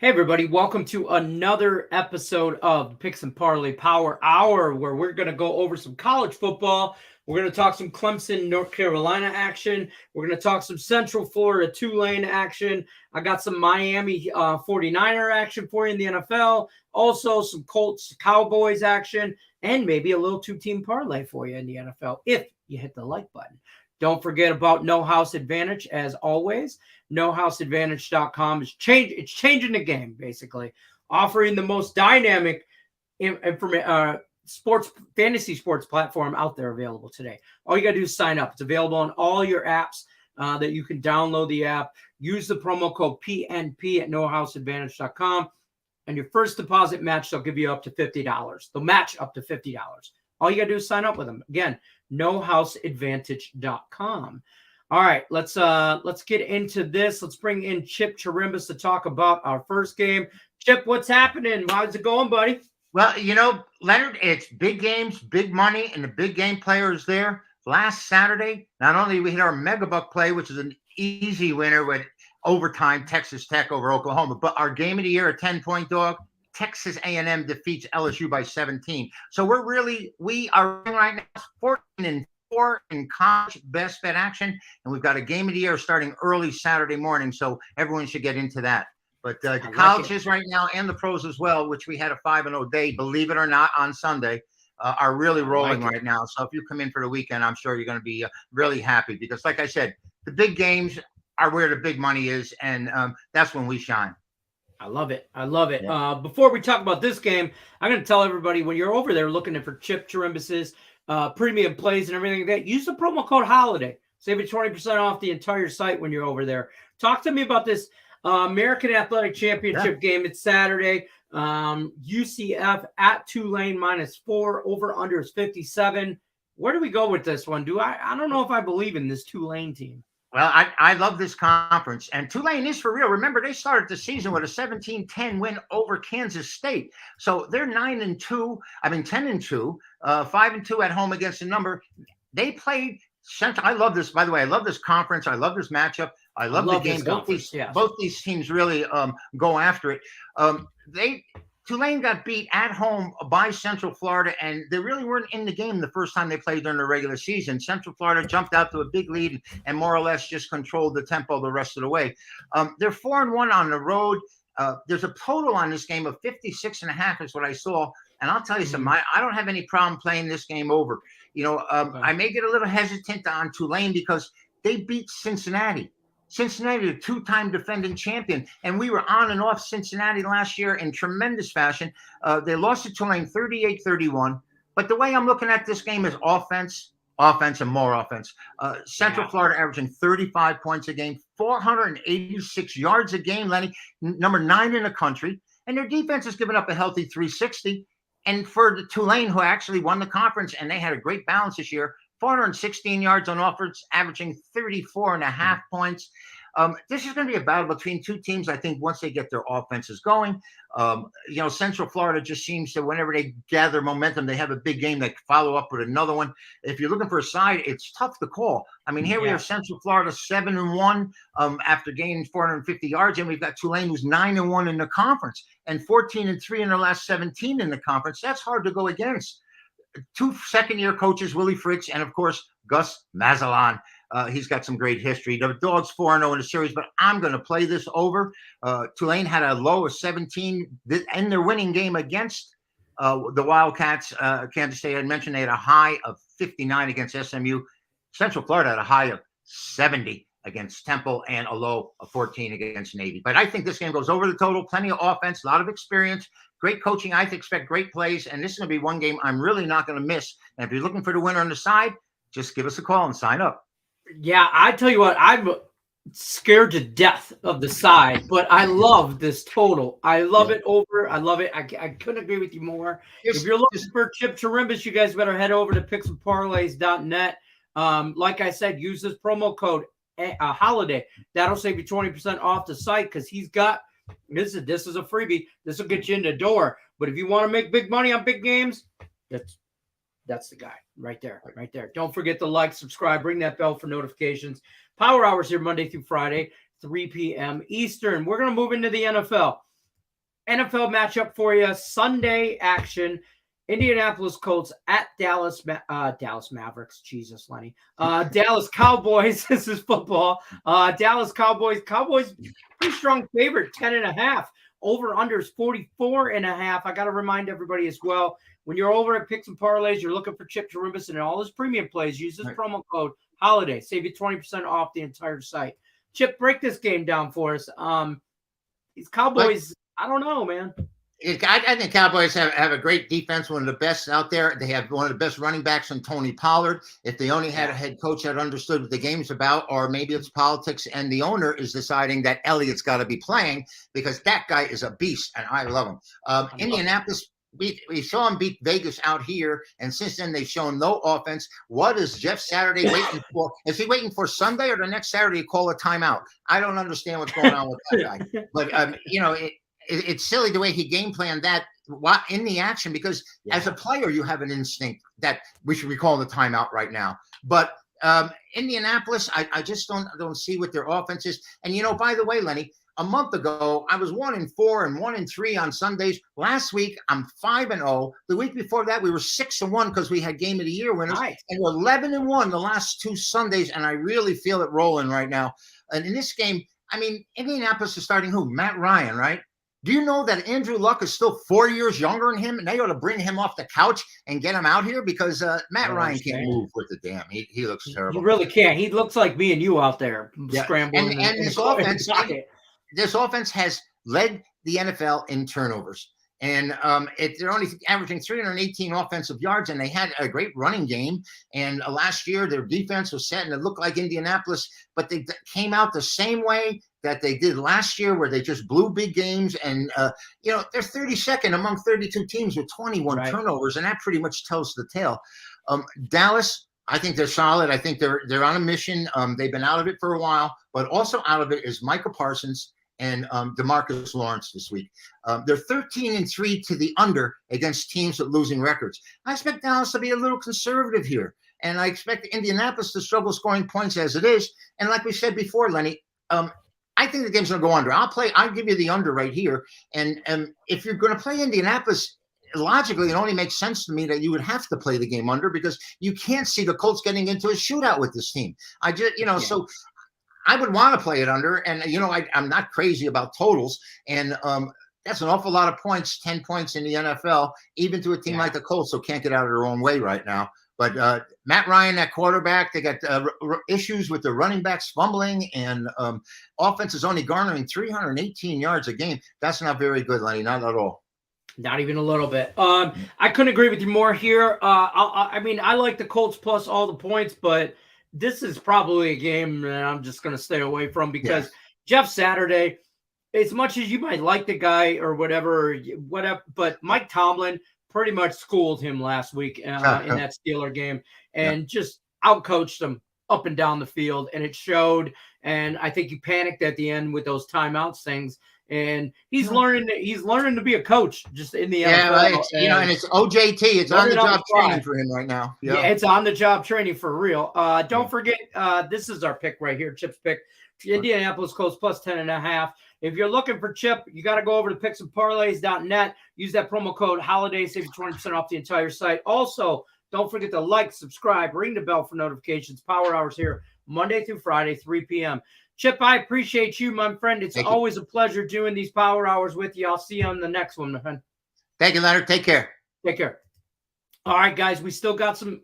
Hey, everybody. Welcome to another episode of Picks and Parlay Power Hour, where we're going to go over some college football. We're going to talk some Clemson, North Carolina action. We're going to talk some Central Florida, Tulane action. I got some Miami 49er action for you in the NFL. Also, some Colts, Cowboys action, and maybe a little two-team parlay for you in the NFL if you hit the like button. Don't forget about No House Advantage, as always. NoHouseAdvantage.com is changing the game, basically, offering the most dynamic fantasy sports platform out there available today. All you got to do is sign up. It's available on all your apps that you can download the app. Use the promo code PNP at NoHouseAdvantage.com, and your first deposit match, they'll give you up to $50. They'll match up to $50. All you got to do is sign up with them. Again, NoHouseAdvantage.com. All right, let's get into this. Let's bring in Chip Chirimbus to talk about our first game. Chip, what's happening? How's it going, buddy? Well, Leonard, it's big games, big money, and the big game players there. Last Saturday, not only did we hit our mega buck play, which is an easy winner with overtime, Texas Tech over Oklahoma, but our game of the year, a 10-point dog, Texas A&M defeats LSU by 17. So we are right now 14-4 in college best bet action, and we've got a game of the year starting early Saturday morning, so everyone should get into that. But the colleges right now and the pros as well, which we had a 5-0 day, believe it or not, on Sunday, are really rolling right now. So if you come in for the weekend, I'm sure you're going to be really happy because, like I said, the big games are where the big money is, and that's when we shine. I love it. Yeah. Before we talk about this game, I'm going to tell everybody, when you're over there looking for Chip Chirimbus's premium plays and everything like that, use the promo code HOLIDAY. Save you 20% off the entire site when you're over there. Talk to me about this American Athletic Championship game. It's Saturday. UCF at Tulane -4. Over under is 57. Where do we go with this one? I don't know if I believe in this Tulane team. Well, I love this conference, and Tulane is for real. Remember, they started the season with a 17-10 win over Kansas State. So they're 10-2, 5-2 at home against the number. They played Central. I love this, by the way. I love this conference. I love this matchup. I love the game. Both these teams really go after it. Tulane got beat at home by Central Florida, and they really weren't in the game the first time they played during the regular season. Central Florida jumped out to a big lead and more or less just controlled the tempo the rest of the way. They're 4-1 on the road. There's a total on this game of 56.5 is what I saw. And I'll tell you something, I don't have any problem playing this game over. I may get a little hesitant on Tulane because they beat Cincinnati. Cincinnati, a two-time defending champion, and we were on and off Cincinnati last year in tremendous fashion. They lost to Tulane 38-31, but the way I'm looking at this game is offense, and more offense. Central Florida averaging 35 points a game, 486 yards a game, Lenny, number 9 in the country, and their defense has given up a healthy 360. And for the Tulane, who actually won the conference, and they had a great balance this year, 416 yards on offense, averaging 34.5 points. This is going to be a battle between two teams, I think, once they get their offenses going. Central Florida just seems to, whenever they gather momentum, they have a big game, they follow up with another one. If you're looking for a side, it's tough to call. I mean, here we have Central Florida 7-1 after gaining 450 yards, and we've got Tulane, who's 9-1 in the conference, and 14-3 in the last 17 in the conference. That's hard to go against. 2 second-year coaches, Willie Fritz, and, of course, Gus Malzahn. He's got some great history. The Dogs 4-0 in the series, but I'm going to play this over. Tulane had a low of 17 in their winning game against the Wildcats. Kansas State, I mentioned, they had a high of 59 against SMU. Central Florida had a high of 70 against Temple and a low of 14 against Navy. But I think this game goes over the total. Plenty of offense, a lot of experience. Great coaching. I expect great plays, and this is going to be one game I'm really not going to miss. And if you're looking for the winner on the side, just give us a call and sign up. Yeah, I tell you what, I'm scared to death of the side, but I love this total. I love it over. I love it. I couldn't agree with you more. If you're looking for Chip Chirimbus, you guys better head over to picksandparlays.net. Like I said, use this promo code HOLIDAY. That'll save you 20% off the site because he's got this is a freebie. This will get you in the door. But if you want to make big money on big games, that's the guy right there. Don't forget to like, subscribe, ring that bell for notifications. Power Hours here Monday through Friday, 3 p.m. Eastern. We're going to move into the NFL. NFL matchup for you. Sunday action. Indianapolis Colts at Dallas Mavericks. Jesus, Lenny. Dallas Cowboys. This is football. Dallas Cowboys. Cowboys, pretty strong favorite, 10.5. Over under is 44.5. I got to remind everybody as well, when you're over at Picks and Parlays, you're looking for Chip Chirimbus and all his premium plays. Use this promo code HOLIDAY. Save you 20% off the entire site. Chip, break this game down for us. These Cowboys, I don't know, man. I think Cowboys have a great defense, one of the best out there. They have one of the best running backs in Tony Pollard. If they only had a head coach that understood what the game's about, or maybe it's politics and the owner is deciding that Elliott's got to be playing, because that guy is a beast and I love him. Indianapolis, we saw him beat Vegas out here, and since then they've shown no offense. What is Jeff Saturday waiting for? Is he waiting for Sunday or the next Saturday to call a timeout? I don't understand what's going on with that guy. But, it's silly the way he game planned that in the action, because as a player, you have an instinct that we should be calling the timeout right now. But Indianapolis, I just don't see what their offense is. And, by the way, Lenny, a month ago, I was 1-4 and 1-3 on Sundays. Last week, I'm 5-0. The week before that, we were 6-1 because we had Game of the Year winners. Nice. And we're 11-1 the last 2 Sundays, and I really feel it rolling right now. And in this game, Indianapolis is starting who? Matt Ryan, right? Do you know that Andrew Luck is still 4 years younger than him, and they ought to bring him off the couch and get him out here, because Matt Ryan can't move with the damn. He looks terrible. He really can't. He looks like me and you out there scrambling. And this offense has led the NFL in turnovers. And they're only averaging 318 offensive yards, and they had a great running game. And last year, their defense was set, and it looked like Indianapolis, but they came out the same way that they did last year, where they just blew big games. And, they're 32nd among 32 teams with 21 turnovers, and that pretty much tells the tale. Dallas, I think they're solid. I think they're on a mission. They've been out of it for a while, but also out of it is Micah Parsons and DeMarcus Lawrence this week. They're 13-3 to the under against teams with losing records. I expect Dallas to be a little conservative here, and I expect Indianapolis to struggle scoring points as it is. And like we said before, Lenny, I think the game's going to go under. I'll give you the under right here. And if you're going to play Indianapolis, logically, it only makes sense to me that you would have to play the game under, because you can't see the Colts getting into a shootout with this team. So I would want to play it under, and I'm not crazy about totals, and that's an awful lot of points, 10 points in the NFL, even to a team like the Colts, who can't get out of their own way right now. But Matt Ryan, that quarterback, they got issues with the running backs fumbling, and offense is only garnering 318 yards a game. That's not very good, Lenny, not at all. Not even a little bit. I couldn't agree with you more here. I like the Colts plus all the points, but this is probably a game that I'm just going to stay away from, because Jeff Saturday, as much as you might like the guy or whatever, but Mike Tomlin pretty much schooled him last week in that Steeler game, and just outcoached him up and down the field, and it showed. And I think he panicked at the end with those timeouts things. And he's learning to be a coach just in the NFL. Right. And it's OJT. It's on the job training for him right now. Yeah, it's on the job training for real. Don't forget, this is our pick right here, Chip's pick. Indianapolis Colts plus 10.5. If you're looking for Chip, you got to go over to picksandparlays.net. Use that promo code HOLIDAY, save you 20% off the entire site. Also, don't forget to like, subscribe, ring the bell for notifications. Power Hours here, Monday through Friday, 3 p.m. Chip, I appreciate you, my friend. It's always a pleasure doing these Power Hours with you. I'll see you on the next one, my friend. Thank you, Leonard. Take care. Take care. All right, guys, we still got some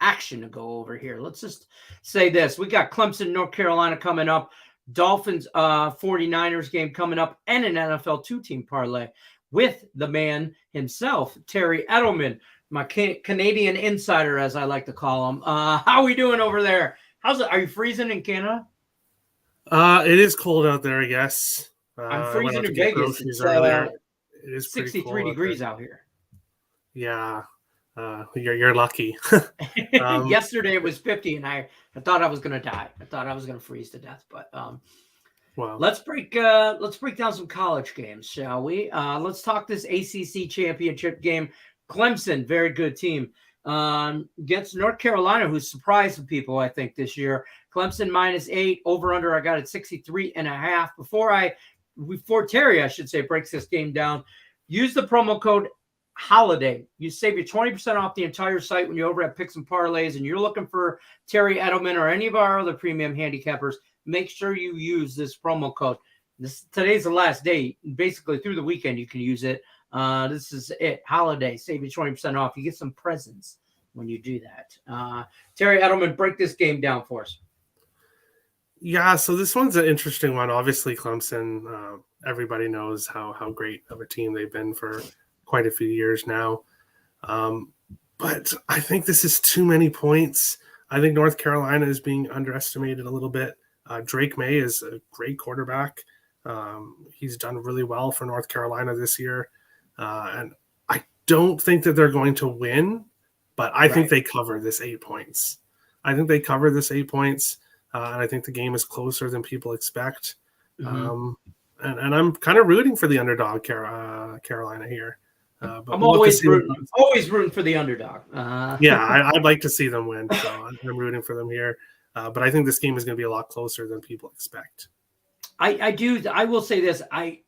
action to go over here. Let's just say this. We got Clemson, North Carolina coming up, Dolphins, 49ers game coming up, and an NFL 2-team parlay with the man himself, Terry Edelman, my Canadian insider, as I like to call him. How are we doing over there? How's it? Are you freezing in Canada? It is cold out there, I guess. I'm freezing in Vegas. It's it is 63 degrees out here. Yeah, you're lucky. Yesterday it was 50, and I thought I was gonna die. I thought I was gonna freeze to death. But well, let's break down some college games, shall we? Let's talk this ACC championship game. Clemson, very good team, against North Carolina, who's surprised some people, I think, this year. Clemson -8, over under I got at 63.5. Before I before Terry, I should say, breaks this game down, use the promo code HOLIDAY. You save you 20% off the entire site when you're over at Picks and Parlays and you're looking for Terry Edelman or any of our other premium handicappers. Make sure you use this promo code. Today's the last day. Basically, through the weekend, you can use it. This is it. Holiday. Save you 20% off. You get some presents when you do that. Terry Edelman, break this game down for us. Yeah, so this one's an interesting one. Obviously, Clemson, everybody knows how great of a team they've been for quite a few years now. But I think this is too many points. I think North Carolina is being underestimated a little bit. Drake May is a great quarterback. He's done really well for North Carolina this year. And I don't think that they're going to win, but I think they cover this 8 points. And I think the game is closer than people expect. And I'm kind of rooting for the underdog Carolina here. But I'm always rooting for the underdog. I'd like to see them win. So I'm rooting for them here. But I think this game is going to be a lot closer than people expect. I do. I will say this. I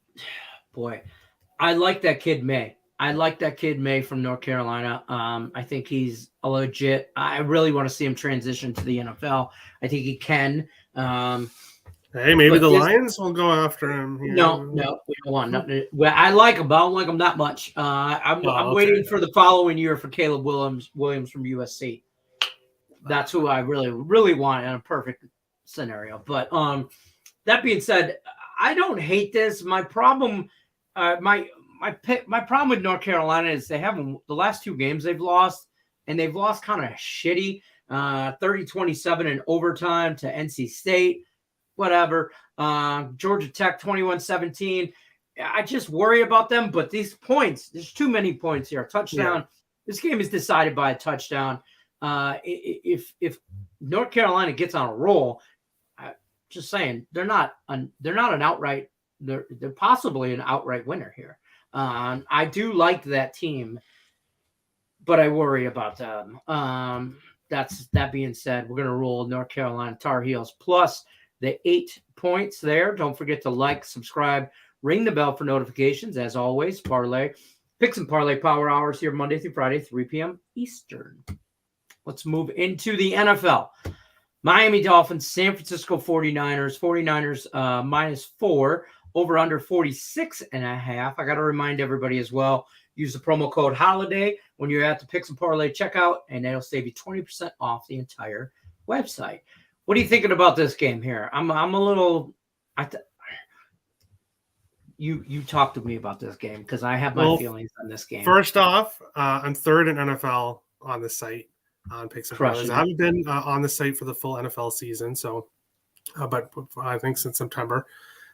like that kid May. I like that kid May from North Carolina. I think he's a legit. I really want to see him transition to the NFL. I think he can. Hey, maybe the Lions will go after him. Here. No, we don't want nothing. Well, I like him, but I don't like him that much. I'm waiting for the following year for Caleb Williams from USC. That's who I really, really want in a perfect scenario. But that being said, I don't hate this. My problem, my problem with North Carolina is they haven't the last two games they've lost, and they've lost kind of shitty, 30-27 in overtime to NC State, whatever. Georgia Tech 21-17. I just worry about them, but these points, there's too many points here. Touchdown. Yeah. This game is decided by a touchdown. If North Carolina gets on a roll, just saying they're not an outright. They're possibly an outright winner here. I do like that team, but I worry about them. That being said, we're going to roll North Carolina Tar Heels plus the 8 points there. Don't forget to like, subscribe, ring the bell for notifications. As always, Parlay. Picks and Parlay Power Hours here Monday through Friday, 3 p.m. Eastern. Let's move into the NFL. Miami Dolphins, San Francisco 49ers. 49ers -4, over under 46.5. I got to remind everybody as well, use the promo code HOLIDAY when you're at the Picks and Parlay checkout, and that'll save you 20% off the entire website. What are you thinking about this game here? I'm a little. You talk to me about this game because I have my feelings on this game. First off, I'm third in NFL on the site on Picks and Parlays. I haven't been on the site for the full NFL season, so but I think since September.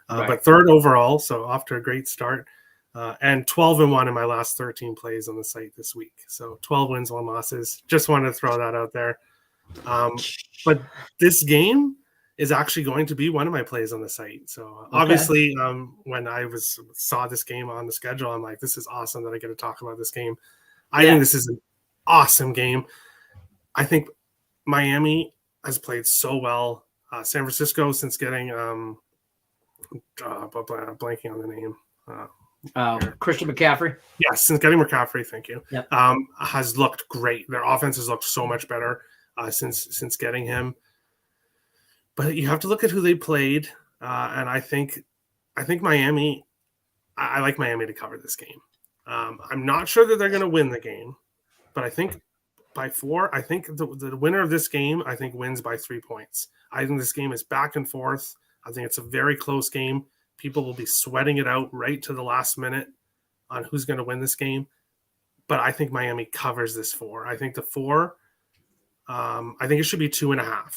But third overall, so off to a great start. And 12-1 in my last 13 plays on the site this week. So 12 wins, 1 losses. Just wanted to throw that out there. But this game is actually going to be one of my plays on the site. So obviously, when I saw this game on the schedule, I'm like, this is awesome that I get to talk about this game. I think this is an awesome game. I think Miami has played so well. San Francisco, since getting blanking on the name. Christian McCaffrey. Yes, since getting McCaffrey, thank you. Yep. Has looked great. Their offense has looked so much better since getting him. But you have to look at who they played, and I think Miami. I like Miami to cover this game. I'm not sure that they're going to win the game, but I think by 4. I think the winner of this game, I think, wins by 3 points. I think this game is back and forth. I think it's a very close game. People will be sweating it out right to the last minute on who's going to win this game. But I think Miami covers this 4. I think the 4. I think it should be 2.5.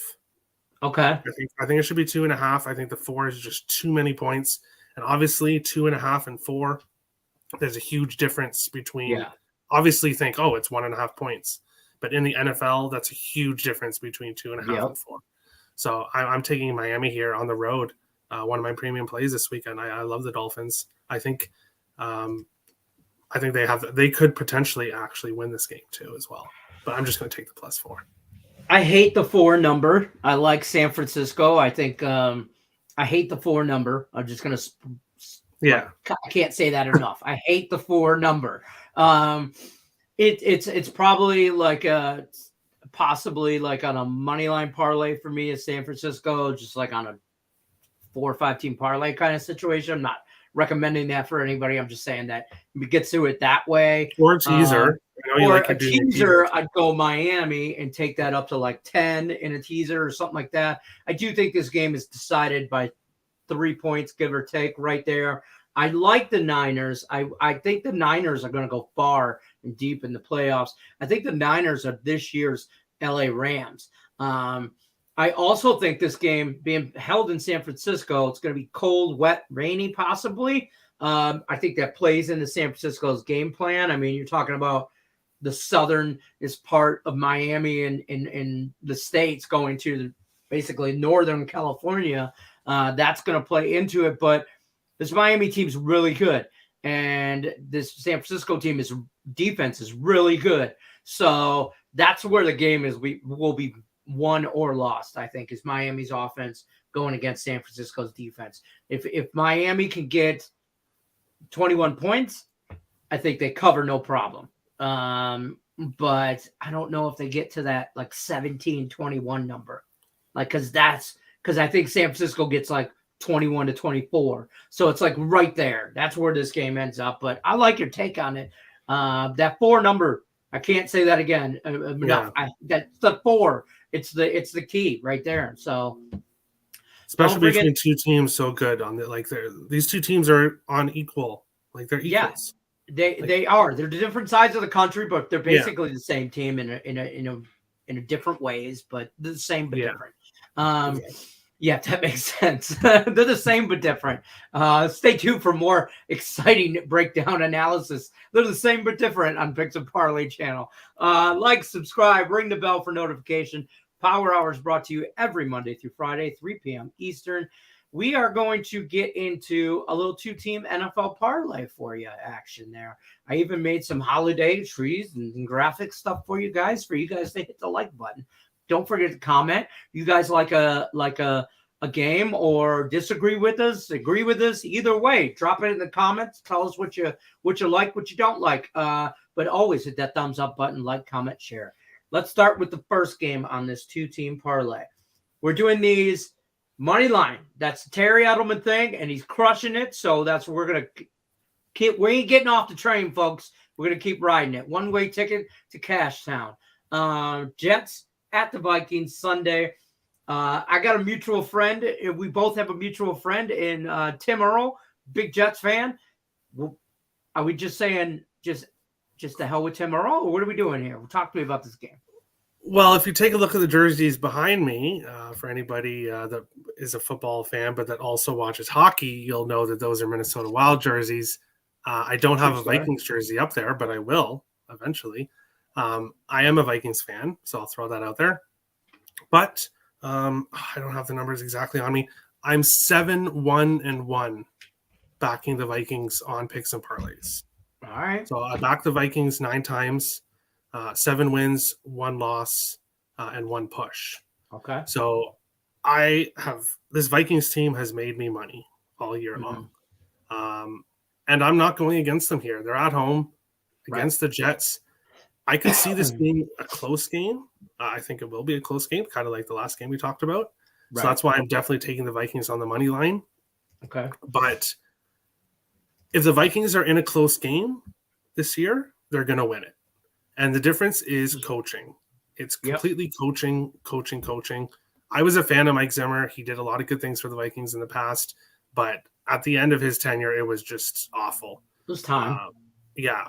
Okay. I think it should be 2.5. I think the 4 is just too many points. And obviously 2.5 and 4, there's a huge difference between. Obviously think, it's 1.5 points. But in the NFL, that's a huge difference between 2.5 and 4. So I'm taking Miami here on the road. One of my premium plays this weekend. I love the Dolphins. I think they could potentially actually win this game too as well. But I'm just going to take the +4. I hate the 4 number. I like San Francisco. I think I hate the 4 number. I'm just going to Yeah. Like, I can't say that enough. I hate the 4 number. It's probably like possibly like on a money line parlay for me is San Francisco, just like on a 4 or 5 team parlay kind of situation. I'm not recommending that for anybody. I'm just saying that we get through it that way. Or a teaser. Or a teaser, I'd go Miami and take that up to like 10 in a teaser or something like that. I do think this game is decided by 3 points, give or take, right there. I like the Niners. I think the Niners are going to go far and deep in the playoffs. I think the Niners are this year's LA Rams. I also think this game being held in San Francisco, it's going to be cold, wet, rainy, possibly. I think that plays into San Francisco's game plan. I mean, you're talking about the southern is part of Miami and in the States going to basically Northern California. That's going to play into it. But this Miami team's really good. And this San Francisco team defense is really good. So that's where the game is. We will be won or lost, I think, is Miami's offense going against San Francisco's defense. If Miami can get 21 points, I think they cover no problem. But I don't know if they get to that like 17-21 number. Like, because I think San Francisco gets like 21-24. So it's like right there. That's where this game ends up. But I like your take on it. That 4 number, I can't say that again enough. That's the 4. It's the key right there. So especially between 2 teams so good on the these 2 teams are on equal. Like they're equals. They are. They're different sides of the country, but they're basically the same team in a different ways, but they're the same but different. Yeah, that makes sense. They're the same but different. Stay tuned for more exciting breakdown analysis. They're the same but different on Picks and Parlay channel. Like, subscribe, ring the bell for notification. Power Hour is brought to you every Monday through Friday, 3 p.m. Eastern. We are going to get into a little 2-team NFL parlay for you action there. I even made some holiday trees and graphic stuff for you guys to hit the like button. Don't forget to comment. You guys like a game or disagree with us, agree with us, either way, drop it in the comments. Tell us what you like, what you don't like. But always hit that thumbs up button, like, comment, share. Let's start with the first game on this 2-team parlay. We're doing these money line. That's the Terry Edelman thing, and he's crushing it. So that's what we're going to keep. We ain't getting off the train, folks. We're going to keep riding it. One-way ticket to Cash Town. Jets at the Vikings Sunday. I got a mutual friend. We both have a mutual friend in Tim Earl, big Jets fan. Are we just saying just the hell with Tim Earl, or what are we doing here? Talk to me about this game. Well, if you take a look at the jerseys behind me, for anybody that is a football fan but that also watches hockey, you'll know that those are Minnesota Wild jerseys. I don't have a Vikings jersey up there, but I will eventually. I am a Vikings fan, so I'll throw that out there. But I don't have the numbers exactly on me. I'm 7-1-1 backing the Vikings on Picks and Parlays. All right. So I backed the Vikings 9 times, 7 wins, 1 loss, and 1 push. Okay. So this Vikings team has made me money all year long. And I'm not going against them here. They're at home against the Jets. I could see this being a close game. I think it will be a close game, kind of like the last game we talked about. So that's why I'm definitely taking the Vikings on the money line. Okay. But if the Vikings are in a close game this year, they're going to win it. And the difference is coaching. It's completely coaching. I was a fan of Mike Zimmer. He did a lot of good things for the Vikings in the past. But at the end of his tenure, it was just awful. It was time.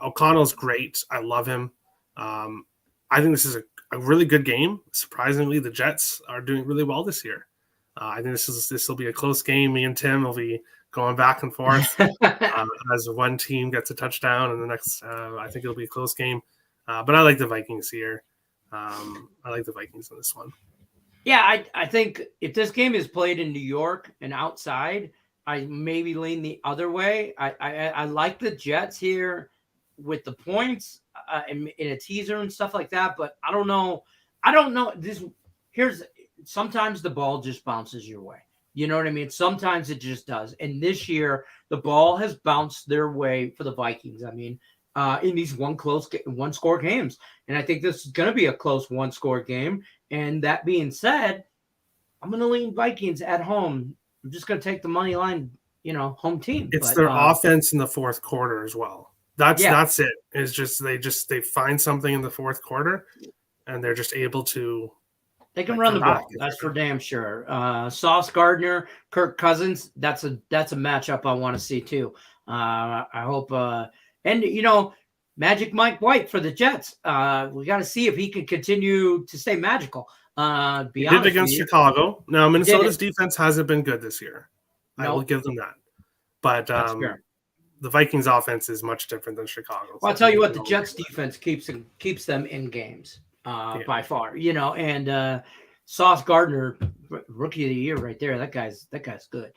O'Connell's great. I love him. I think this is a really good game. Surprisingly, the Jets are doing really well this year. I think this will be a close game. Me and Tim will be going back and forth as one team gets a touchdown, and the next, I think it'll be a close game. But I like the Vikings here. I like the Vikings on this one. Yeah, I think if this game is played in New York and outside, I maybe lean the other way. I like the Jets here with the points in a teaser and stuff like that, but I don't know. Sometimes the ball just bounces your way. You know what I mean? Sometimes it just does. And this year, the ball has bounced their way for the Vikings. I mean, in these one-score games. And I think this is going to be a close one-score game. And that being said, I'm going to lean Vikings at home. I'm just going to take the money line, home team. It's their offense in the fourth quarter as well. That's it. It's just they find something in the fourth quarter, and they're just able to. They can run the ball. That's for damn sure. Sauce Gardner, Kirk Cousins. That's a matchup I want to see too. I hope. And Magic Mike White for the Jets. We got to see if he can continue to stay magical. He did against Chicago. Now Minnesota's defense hasn't been good this year. I will give them that. But the Vikings offense is much different than Chicago. Well, I'll tell you what, the Jets defense keeps them in games by far. And Sauce Gardner, rookie of the year right there. That guy's good.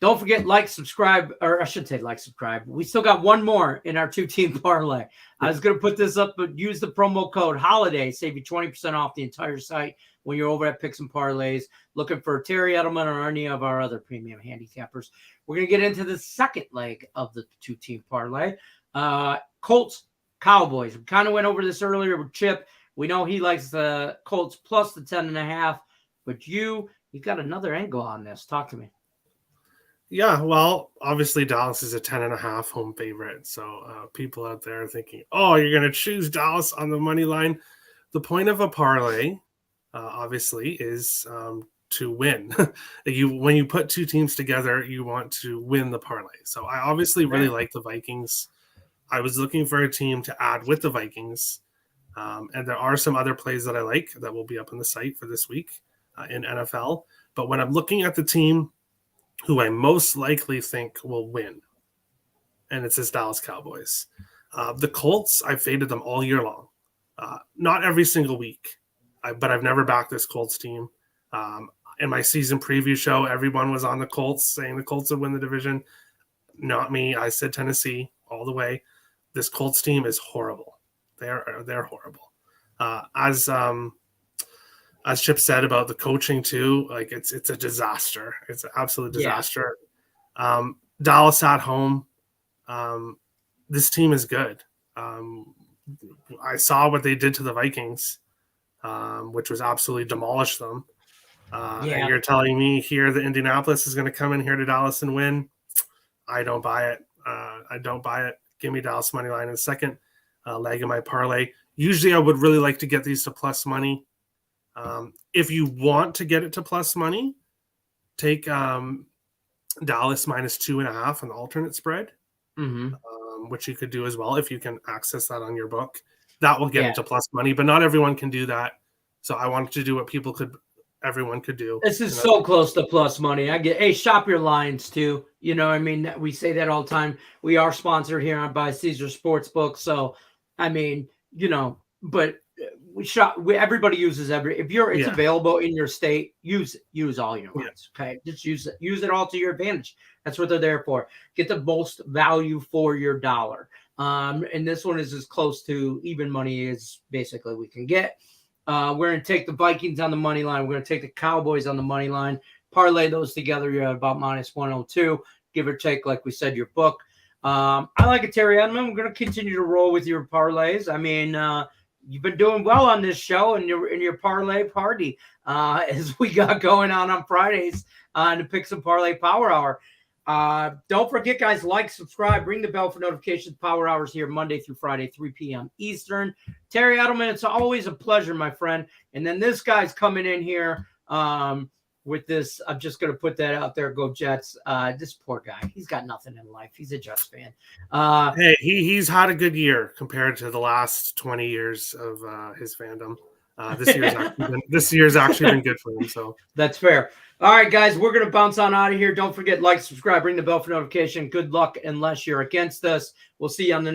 Don't forget, subscribe, or I should say subscribe. We still got one more in our 2-team parlay. I was going to put this up, but use the promo code HOLIDAY. Save you 20% off the entire site when you're over at Picks and Parlays looking for Terry Edelman or any of our other premium handicappers. We're going to get into the second leg of the 2-team parlay. Colts, Cowboys. We kind of went over this earlier with Chip. We know he likes the Colts plus the 10.5, but you got another angle on this. Talk to me. Yeah, well, obviously Dallas is a 10.5 home favorite. So people out there are thinking, oh, you're going to choose Dallas on the money line. The point of a parlay, obviously, is to win. When you put two teams together, you want to win the parlay. So I obviously really like the Vikings. I was looking for a team to add with the Vikings. And there are some other plays that I like that will be up on the site for this week in NFL. But when I'm looking at the team who I most likely think will win, and it's this Dallas Cowboys. The Colts, I've faded them all year long. Not every single week, but I've never backed this Colts team. In my season preview show, everyone was on the Colts, saying the Colts would win the division. Not me. I said Tennessee all the way. This Colts team is horrible. They're horrible. As Chip said about the coaching too, it's a disaster. It's an absolute disaster. Yeah. Dallas at home. This team is good. I saw what they did to the Vikings, which was absolutely demolish them. And you're telling me here that Indianapolis is going to come in here to Dallas and win? I don't buy it. I don't buy it. Give me Dallas money line in the second leg of my parlay. Usually I would really like to get these to plus money. If you want to get it to plus money, take Dallas minus 2.5 on the alternate spread, which you could do as well if you can access that on your book. That will get it to plus money, but not everyone can do that. So I wanted to do what everyone could do. This is so close to plus money. Shop your lines too. We say that all the time. We are sponsored here by Caesar Sportsbook. So, but everybody uses it's available in your state, use all your lines. Okay. Just use it all to your advantage. That's what they're there for. Get the most value for your dollar. And this one is as close to even money as basically we can get. We're going to take the Vikings on the money line. We're going to take the Cowboys on the money line. Parlay those together. You're at about minus 102, give or take, like we said, your book. I like it, Terry Edelman. We're going to continue to roll with your parlays. You've been doing well on this show and in your parlay party as we got going on Fridays to pick some parlay power hour. Don't forget, guys, subscribe, ring the bell for notifications. Power hours here Monday through Friday, 3 p.m. Eastern. Terry Edelman, it's always a pleasure, my friend. And then this guy's coming in here with this. I'm just going to put that out there. Go Jets. This poor guy. He's got nothing in life. He's a Jets fan. Hey, he's had a good year compared to the last 20 years of his fandom. This year's actually been good for him. So that's fair. All right, guys, we're going to bounce on out of here. Don't forget, subscribe, ring the bell for notification. Good luck unless you're against us. We'll see you on the next.